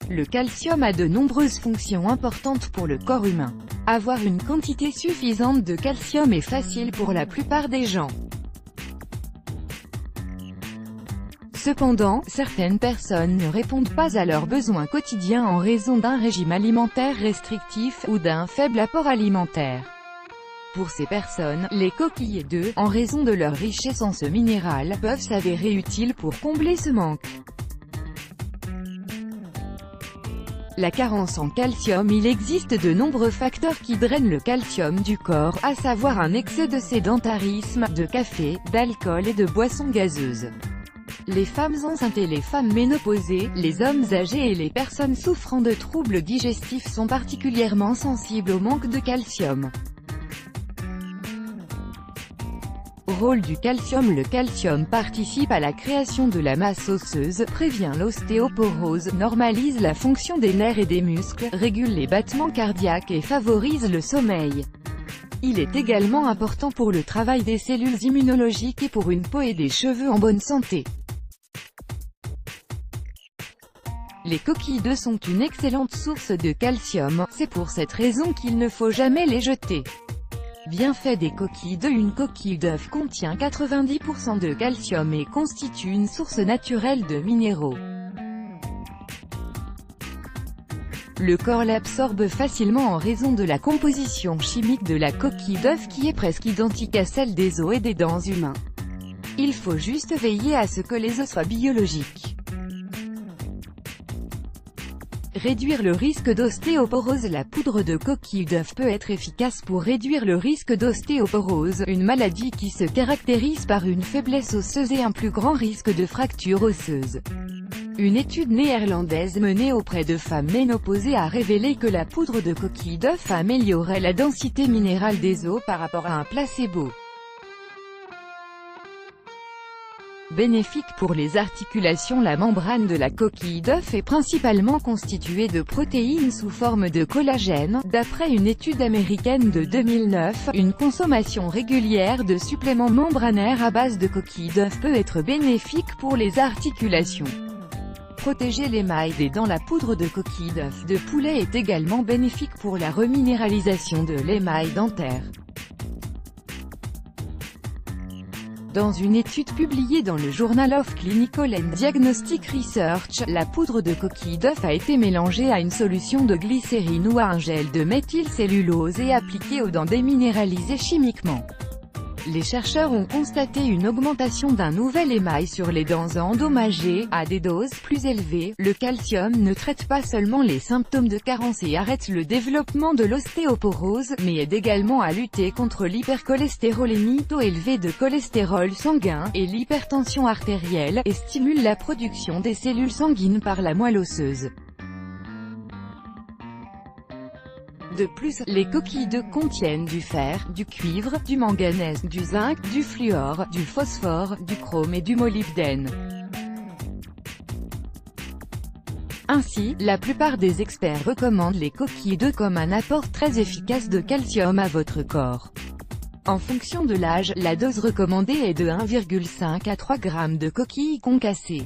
Le calcium a de nombreuses fonctions importantes pour le corps humain. Avoir une quantité suffisante de calcium est facile pour la plupart des gens. Cependant, certaines personnes ne répondent pas à leurs besoins quotidiens en raison d'un régime alimentaire restrictif, ou d'un faible apport alimentaire. Pour ces personnes, les coquilles d'œufs, en raison de leur richesse en ce minéral, peuvent s'avérer utiles pour combler ce manque. La carence en calcium. Il existe de nombreux facteurs qui drainent le calcium du corps, à savoir un excès de sédentarisme, de café, d'alcool et de boissons gazeuses. Les femmes enceintes et les femmes ménopausées, les hommes âgés et les personnes souffrant de troubles digestifs sont particulièrement sensibles au manque de calcium. Rôle du calcium. Le calcium participe à la création de la masse osseuse, prévient l'ostéoporose, normalise la fonction des nerfs et des muscles, régule les battements cardiaques et favorise le sommeil. Il est également important pour le travail des cellules immunologiques et pour une peau et des cheveux en bonne santé. Les coquilles d'œufs sont une excellente source de calcium, c'est pour cette raison qu'il ne faut jamais les jeter. Bienfait des coquilles d'œufs. Une coquille d'œuf contient 90% de calcium et constitue une source naturelle de minéraux. Le corps l'absorbe facilement en raison de la composition chimique de la coquille d'œuf qui est presque identique à celle des os et des dents humains. Il faut juste veiller à ce que les os soient biologiques. Réduire le risque d'ostéoporose. La poudre de coquille d'œuf peut être efficace pour réduire le risque d'ostéoporose, une maladie qui se caractérise par une faiblesse osseuse et un plus grand risque de fracture osseuse. Une étude néerlandaise menée auprès de femmes ménopausées a révélé que la poudre de coquille d'œuf améliorait la densité minérale des os par rapport à un placebo. Bénéfique pour les articulations. La membrane de la coquille d'œuf est principalement constituée de protéines sous forme de collagène. D'après une étude américaine de 2009, une consommation régulière de suppléments membranaires à base de coquille d'œuf peut être bénéfique pour les articulations. Protéger l'émail des dents. La poudre de coquille d'œuf de poulet est également bénéfique pour la reminéralisation de l'émail dentaire. Dans une étude publiée dans le Journal of Clinical and Diagnostic Research, la poudre de coquille d'œuf a été mélangée à une solution de glycérine ou à un gel de méthylcellulose et appliquée aux dents déminéralisées chimiquement. Les chercheurs ont constaté une augmentation d'un nouvel émail sur les dents endommagées, à des doses plus élevées. Le calcium ne traite pas seulement les symptômes de carence et arrête le développement de l'ostéoporose, mais aide également à lutter contre l'hypercholestérolémie, taux élevé de cholestérol sanguin, et l'hypertension artérielle, et stimule la production des cellules sanguines par la moelle osseuse. De plus, les coquilles d'œufs contiennent du fer, du cuivre, du manganèse, du zinc, du fluor, du phosphore, du chrome et du molybdène. Ainsi, la plupart des experts recommandent les coquilles d'œufs comme un apport très efficace de calcium à votre corps. En fonction de l'âge, la dose recommandée est de 1,5 à 3 g de coquilles concassées.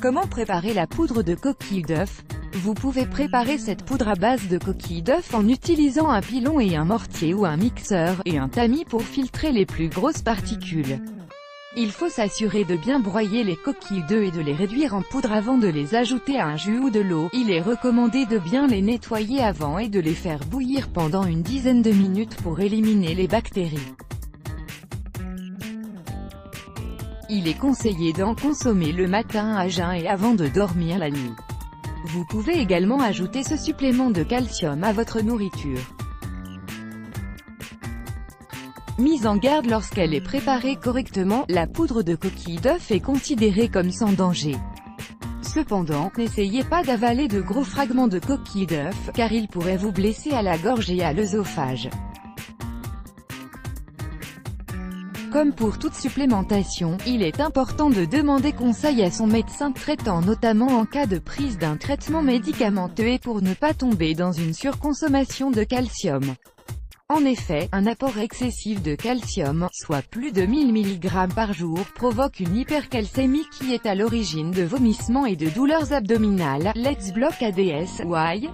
Comment préparer la poudre de coquille d'œuf? Vous pouvez préparer cette poudre à base de coquilles d'œuf en utilisant un pilon et un mortier ou un mixeur, et un tamis pour filtrer les plus grosses particules. Il faut s'assurer de bien broyer les coquilles d'œufs et de les réduire en poudre avant de les ajouter à un jus ou de l'eau. Il est recommandé de bien les nettoyer avant et de les faire bouillir pendant une dizaine de minutes pour éliminer les bactéries. Il est conseillé d'en consommer le matin à jeun et avant de dormir la nuit. Vous pouvez également ajouter ce supplément de calcium à votre nourriture. Mise en garde. Lorsqu'elle est préparée correctement, la poudre de coquille d'œuf est considérée comme sans danger. Cependant, n'essayez pas d'avaler de gros fragments de coquille d'œuf, car ils pourraient vous blesser à la gorge et à l'œsophage. Comme pour toute supplémentation, il est important de demander conseil à son médecin traitant, notamment en cas de prise d'un traitement médicamenteux et pour ne pas tomber dans une surconsommation de calcium. En effet, un apport excessif de calcium, soit plus de 1000 mg par jour, provoque une hypercalcémie qui est à l'origine de vomissements et de douleurs abdominales. Let's block ADS. Why?